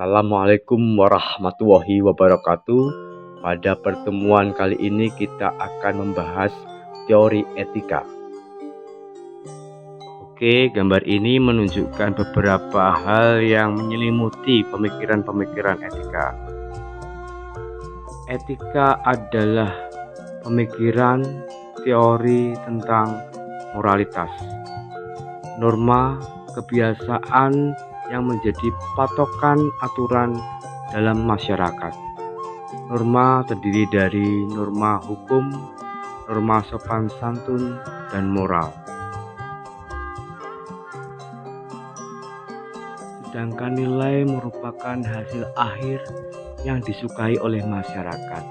Assalamualaikum warahmatullahi wabarakatuh. Pada pertemuan kali ini kita akan membahas teori etika. Oke, gambar ini menunjukkan beberapa hal yang menyelimuti pemikiran-pemikiran etika. Etika adalah pemikiran teori tentang moralitas, norma, kebiasaan yang menjadi patokan aturan dalam masyarakat. Norma terdiri dari norma hukum, norma sopan santun, dan moral. Sedangkan nilai merupakan hasil akhir yang disukai oleh masyarakat.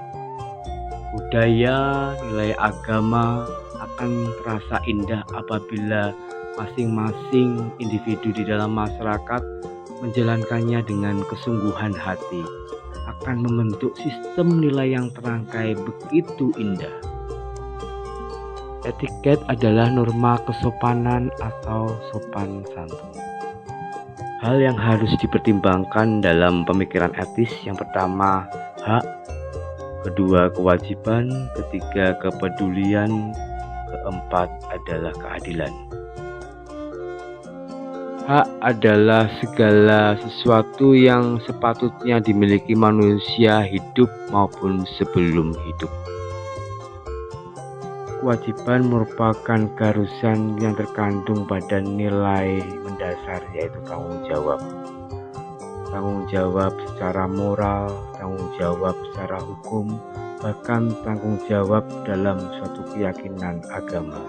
Budaya, nilai agama akan terasa indah apabila masing-masing individu di dalam masyarakat menjalankannya dengan kesungguhan hati, akan membentuk sistem nilai yang terangkai begitu indah. Etiket adalah norma kesopanan atau sopan santun. Hal yang harus dipertimbangkan dalam pemikiran etis yang pertama hak, kedua kewajiban, ketiga kepedulian, keempat adalah keadilan. Hak adalah segala sesuatu yang sepatutnya dimiliki manusia hidup maupun sebelum hidup. Kewajiban merupakan garusan yang terkandung pada nilai mendasar, yaitu tanggung jawab. Tanggung jawab secara moral, tanggung jawab secara hukum, bahkan tanggung jawab dalam suatu keyakinan agama.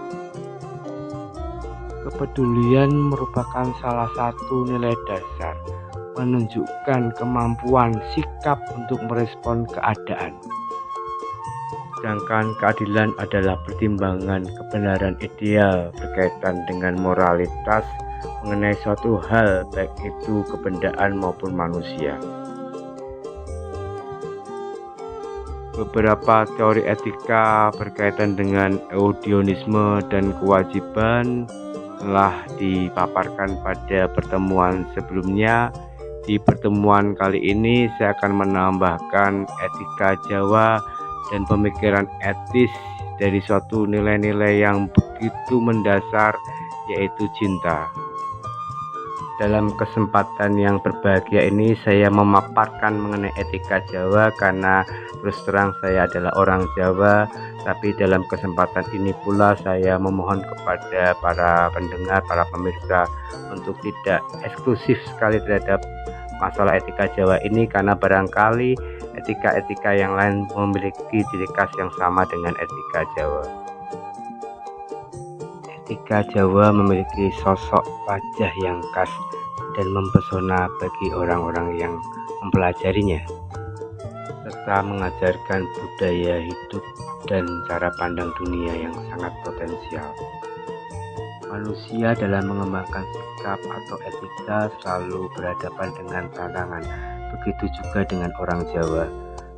Kepedulian merupakan salah satu nilai dasar, menunjukkan kemampuan sikap untuk merespon keadaan. Sedangkan keadilan adalah pertimbangan kebenaran ideal berkaitan dengan moralitas mengenai suatu hal, baik itu kebendaan maupun manusia. Beberapa teori etika berkaitan dengan eudaimonisme dan kewajiban telah dipaparkan pada pertemuan sebelumnya. Di pertemuan kali ini saya akan menambahkan etika Jawa dan pemikiran etis dari suatu nilai-nilai yang begitu mendasar, yaitu cinta. Dalam kesempatan yang berbahagia ini saya memaparkan mengenai etika Jawa karena terus terang saya adalah orang Jawa, tapi dalam kesempatan ini pula saya memohon kepada para pendengar, para pemirsa untuk tidak eksklusif sekali terhadap masalah etika Jawa ini, karena barangkali etika-etika yang lain memiliki ciri khas yang sama dengan etika Jawa. Etika Jawa memiliki sosok wajah yang khas dan mempesona bagi orang-orang yang mempelajarinya, serta mengajarkan budaya hidup dan cara pandang dunia yang sangat potensial. Manusia dalam mengembangkan sikap atau etika selalu berhadapan dengan tantangan, begitu juga dengan orang Jawa.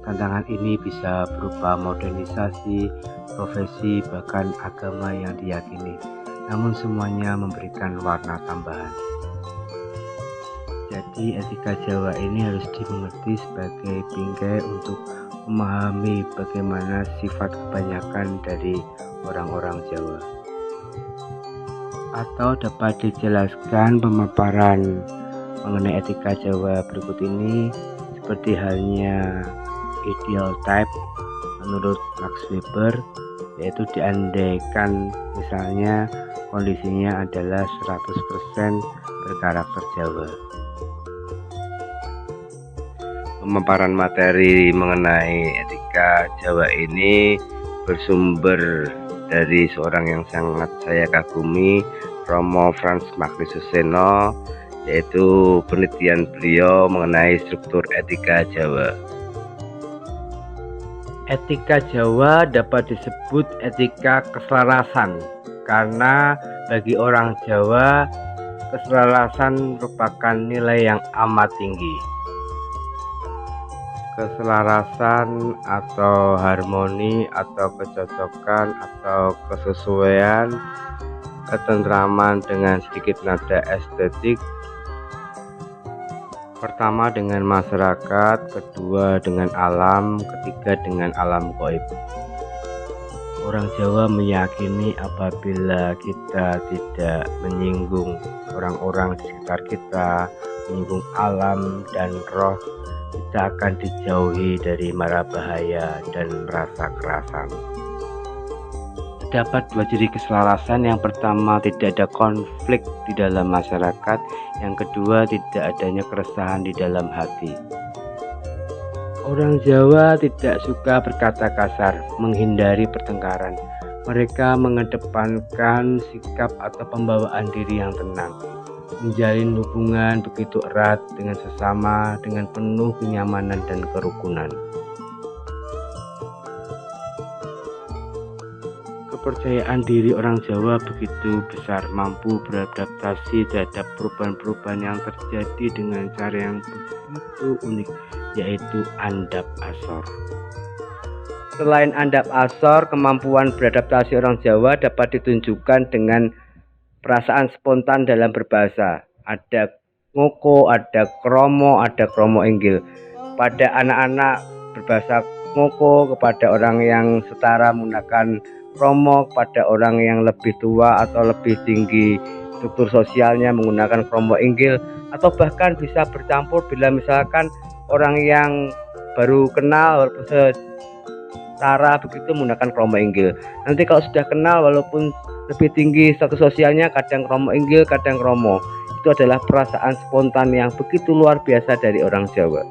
Tantangan ini bisa berupa modernisasi, profesi, bahkan agama yang diyakini, namun semuanya memberikan warna tambahan. Jadi etika Jawa ini harus dimengerti sebagai bingkai untuk memahami bagaimana sifat kebanyakan dari orang-orang Jawa. Atau dapat dijelaskan pemaparan mengenai etika Jawa berikut ini, seperti halnya ideal type menurut Max Weber, yaitu diandaikan misalnya kondisinya adalah 100% berkarakter Jawa. Pemaparan materi mengenai etika Jawa ini bersumber dari seorang yang sangat saya kagumi, Romo Frans Magnisuseno, yaitu penelitian beliau mengenai struktur etika Jawa. Etika Jawa dapat disebut etika keselarasan karena bagi orang Jawa keselarasan merupakan nilai yang amat tinggi. Keselarasan atau harmoni atau kecocokan atau kesesuaian, ketentraman dengan sedikit nada estetik, Pertama dengan masyarakat, kedua dengan alam, ketiga dengan alam gaib. Orang Jawa meyakini apabila kita tidak menyinggung orang-orang di sekitar kita, menyinggung alam dan roh, kita akan dijauhi dari mara bahaya dan rasa kerasan. Terdapat dua ciri keselarasan. Yang pertama, tidak ada konflik di dalam masyarakat. Yang kedua, tidak adanya keresahan di dalam hati. Orang Jawa tidak suka berkata kasar, menghindari pertengkaran. Mereka mengedepankan sikap atau pembawaan diri yang tenang, menjalin hubungan begitu erat dengan sesama dengan penuh kenyamanan dan kerukunan. Kepercayaan diri orang Jawa begitu besar, mampu beradaptasi terhadap perubahan-perubahan yang terjadi dengan cara yang begitu unik, yaitu andap asor. Selain andap asor, kemampuan beradaptasi orang Jawa dapat ditunjukkan dengan perasaan spontan dalam berbahasa. Ada ngoko, ada kromo inggil. Pada anak-anak berbahasa ngoko, kepada orang yang setara menggunakan kromo, pada orang yang lebih tua atau lebih tinggi struktur sosialnya menggunakan kromo inggil, atau bahkan bisa bercampur bila misalkan orang yang baru kenal walaupun setara begitu menggunakan kromo inggil. Nanti kalau sudah kenal walaupun lebih tinggi status sosialnya, kadang kromo inggil, kadang kromo. Itu adalah perasaan spontan yang begitu luar biasa dari orang Jawa.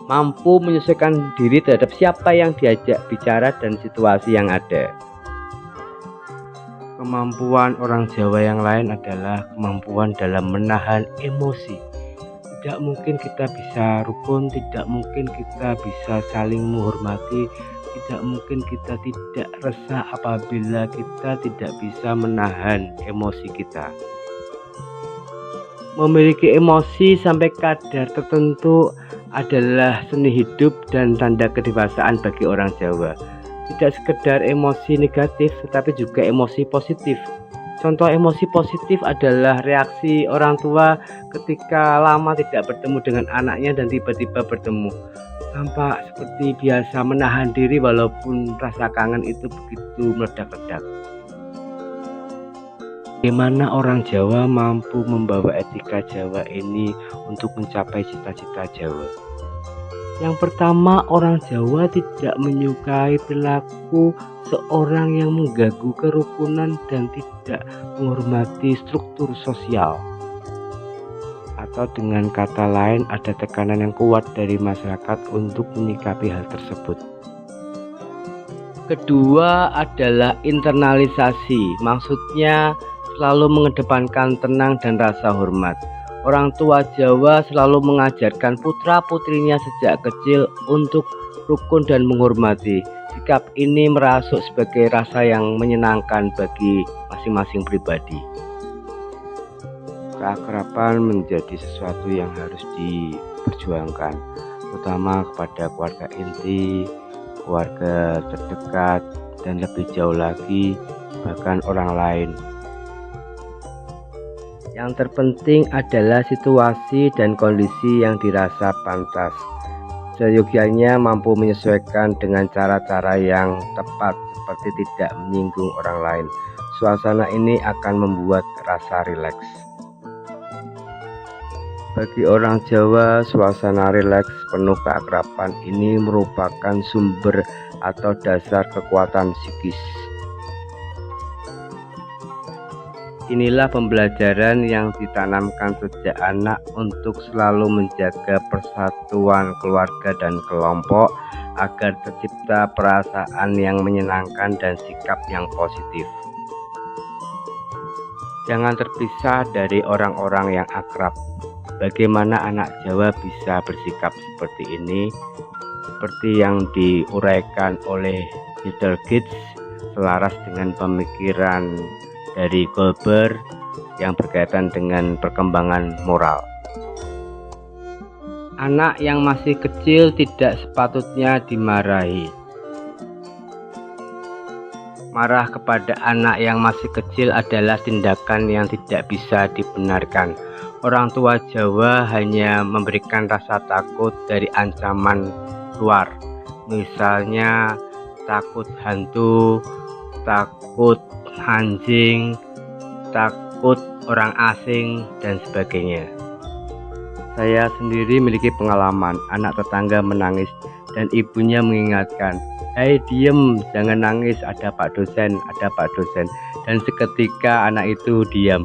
Mampu menyesuaikan diri terhadap siapa yang diajak bicara dan situasi yang ada. Kemampuan orang Jawa yang lain adalah kemampuan dalam menahan emosi. Tidak mungkin kita bisa rukun, tidak mungkin kita bisa saling menghormati, tidak mungkin kita tidak resah apabila kita tidak bisa menahan emosi kita. Memiliki emosi sampai kadar tertentu adalah seni hidup dan tanda kedewasaan bagi orang Jawa. Tidak sekedar emosi negatif, tetapi juga emosi positif. Contoh emosi positif adalah reaksi orang tua ketika lama tidak bertemu dengan anaknya dan tiba-tiba bertemu. Tampak seperti biasa menahan diri walaupun rasa kangen itu begitu meledak-ledak. Bagaimana orang Jawa mampu membawa etika Jawa ini untuk mencapai cita-cita Jawa? Yang pertama, orang Jawa tidak menyukai perilaku seorang yang mengganggu kerukunan dan tidak menghormati struktur sosial. Atau dengan kata lain, ada tekanan yang kuat dari masyarakat untuk menyikapi hal tersebut. Kedua adalah internalisasi, maksudnya selalu mengedepankan tenang dan rasa hormat. Orang tua Jawa selalu mengajarkan putra-putrinya sejak kecil untuk rukun dan menghormati. Sikap ini merasuk sebagai rasa yang menyenangkan bagi masing-masing pribadi. Keakraban menjadi sesuatu yang harus diperjuangkan, terutama kepada keluarga inti, keluarga terdekat, dan lebih jauh lagi bahkan orang lain. Yang terpenting adalah situasi dan kondisi yang dirasa pantas. Seyogyanya mampu menyesuaikan dengan cara-cara yang tepat, seperti tidak menyinggung orang lain. Suasana ini akan membuat rasa rileks. Bagi orang Jawa, suasana rileks penuh keakraban ini merupakan sumber atau dasar kekuatan psikis. Inilah pembelajaran yang ditanamkan sejak anak untuk selalu menjaga persatuan keluarga dan kelompok agar tercipta perasaan yang menyenangkan dan sikap yang positif. Jangan terpisah dari orang-orang yang akrab. Bagaimana anak Jawa bisa bersikap seperti ini? Seperti yang diuraikan oleh Hildegard, selaras dengan pemikiran dari Goldberg yang berkaitan dengan perkembangan moral. Anak yang masih kecil tidak sepatutnya dimarahi. Marah kepada anak yang masih kecil adalah tindakan yang tidak bisa dibenarkan. orang tua Jawa hanya memberikan rasa takut dari ancaman luar, misalnya takut hantu, takut anjing, takut orang asing, dan sebagainya. Saya sendiri memiliki pengalaman anak tetangga menangis dan ibunya mengingatkan, "Hei diem, jangan nangis, ada Pak Dosen, ada Pak Dosen." Dan seketika anak itu diam.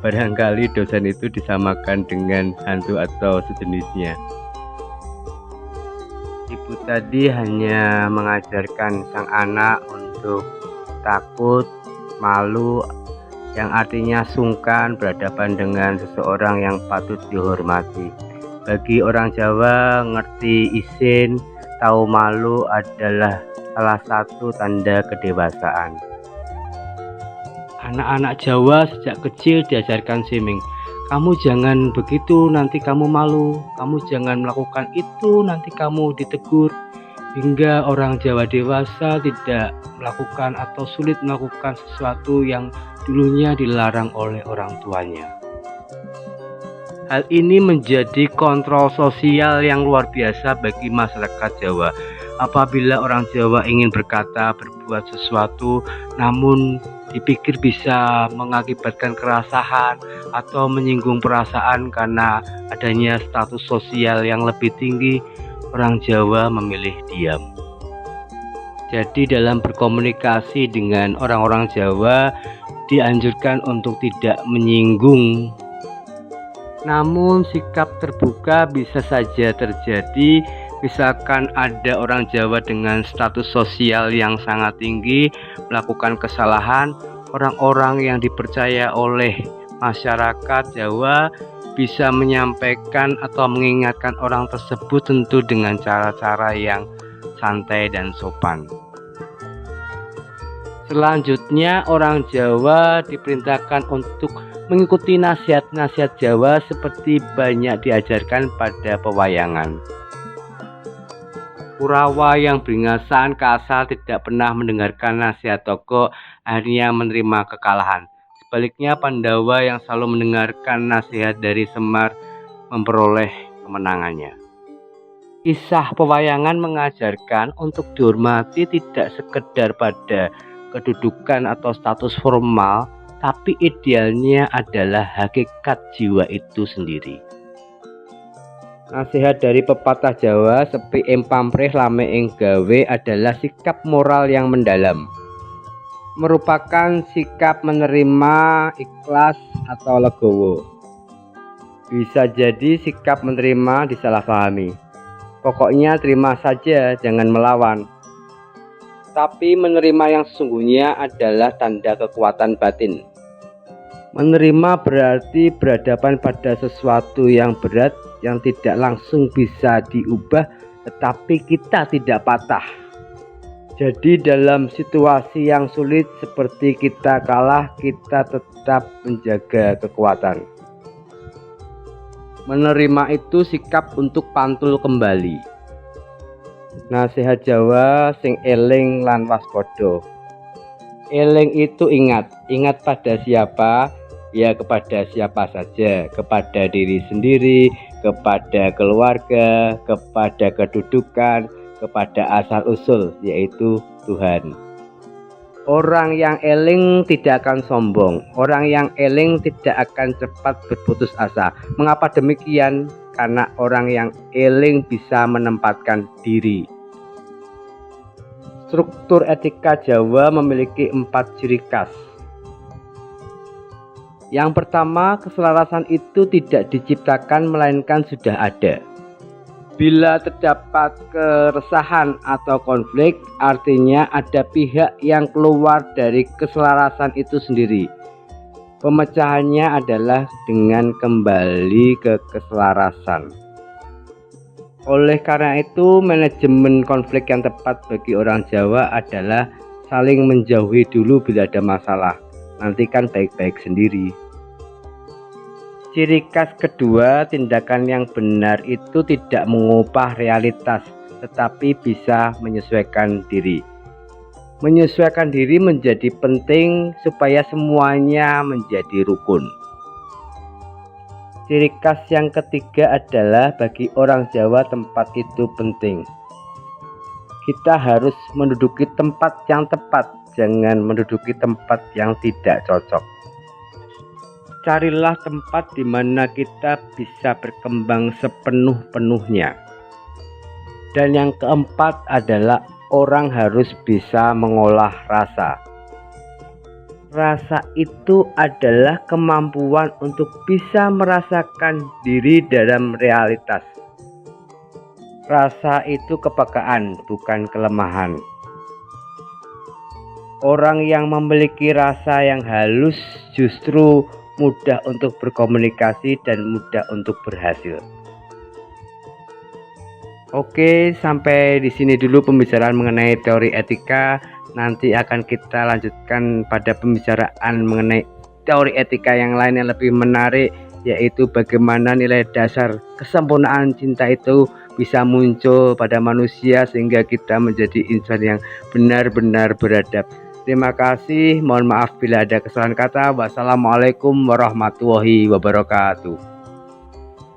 Barangkali dosen itu disamakan dengan hantu atau sejenisnya. Ibu tadi hanya mengajarkan sang anak untuk takut, malu, yang artinya sungkan berhadapan dengan seseorang yang patut dihormati. Bagi orang Jawa, ngerti izin, tahu malu adalah salah satu tanda kedewasaan. Anak-anak Jawa sejak kecil diajarkan swimming. Kamu jangan begitu, nanti kamu malu. Kamu jangan melakukan itu, nanti kamu ditegur. Hingga orang Jawa dewasa tidak melakukan atau sulit melakukan sesuatu yang dulunya dilarang oleh orang tuanya. Hal ini menjadi kontrol sosial yang luar biasa bagi masyarakat Jawa. Apabila orang Jawa ingin berkata, berbuat sesuatu, namun dipikir bisa mengakibatkan kerasahan atau menyinggung perasaan karena adanya status sosial yang lebih tinggi, orang Jawa memilih diam. Jadi dalam berkomunikasi dengan orang-orang Jawa dianjurkan untuk tidak menyinggung. Namun sikap terbuka bisa saja terjadi. Misalkan ada orang Jawa dengan status sosial yang sangat tinggi melakukan kesalahan, orang-orang yang dipercaya oleh masyarakat Jawa bisa menyampaikan atau mengingatkan orang tersebut tentu dengan cara-cara yang santai dan sopan. Selanjutnya, orang Jawa diperintahkan untuk mengikuti nasihat-nasihat Jawa seperti banyak diajarkan pada pewayangan. Kurawa yang beringasan kasar tidak pernah mendengarkan nasihat tokoh, akhirnya menerima kekalahan. Sebaliknya, Pandawa yang selalu mendengarkan nasihat dari Semar memperoleh kemenangannya. Kisah pewayangan mengajarkan untuk dihormati tidak sekedar pada kedudukan atau status formal, tapi idealnya adalah hakikat jiwa itu sendiri. Nasihat dari pepatah Jawa, sepi ing pamrih lame ing gawe, adalah sikap moral yang mendalam. Merupakan sikap menerima, ikhlas, atau legowo. Bisa jadi sikap menerima disalahpahami. Pokoknya terima saja, jangan melawan. Tapi menerima yang sesungguhnya adalah tanda kekuatan batin. Menerima berarti berhadapan pada sesuatu yang berat yang tidak langsung bisa diubah, tetapi kita tidak patah. Jadi dalam situasi yang sulit seperti kita kalah, kita tetap menjaga kekuatan. Menerima itu sikap untuk pantul kembali. Nasihat Jawa sing eling lan waspada. Eling itu ingat pada siapa? Ya kepada siapa saja, kepada diri sendiri, kepada keluarga, kepada kedudukan, kepada asal-usul, yaitu Tuhan. Orang yang eling tidak akan sombong, orang yang eling tidak akan cepat berputus asa. Mengapa demikian? Karena orang yang eling bisa menempatkan diri. Struktur etika Jawa memiliki 4 ciri khas. Yang pertama, keselarasan itu tidak diciptakan melainkan sudah ada. Bila terdapat keresahan atau konflik, artinya ada pihak yang keluar dari keselarasan itu sendiri. Pemecahannya adalah dengan kembali ke keselarasan. Oleh karena itu, manajemen konflik yang tepat bagi orang Jawa adalah saling menjauhi dulu bila ada masalah. Nanti kan baik-baik sendiri. Ciri khas kedua, tindakan yang benar itu tidak mengubah realitas, tetapi bisa menyesuaikan diri. Menyesuaikan diri menjadi penting supaya semuanya menjadi rukun. Ciri khas yang ketiga adalah bagi orang Jawa tempat itu penting. Kita harus menduduki tempat yang tepat, jangan menduduki tempat yang tidak cocok. Carilah tempat di mana kita bisa berkembang sepenuh-penuhnya. Dan yang keempat adalah orang harus bisa mengolah rasa. Rasa itu adalah kemampuan untuk bisa merasakan diri dalam realitas. Rasa itu kepekaan, bukan kelemahan. Orang yang memiliki rasa yang halus justru mudah untuk berkomunikasi dan mudah untuk berhasil. Oke, sampai di sini dulu pembicaraan mengenai teori etika. Nanti akan kita lanjutkan pada pembicaraan mengenai teori etika yang lain yang lebih menarik, yaitu bagaimana nilai dasar kesempurnaan cinta itu bisa muncul pada manusia sehingga kita menjadi insan yang benar-benar beradab. Terima kasih, mohon maaf bila ada kesalahan kata. Wassalamualaikum warahmatullahi wabarakatuh.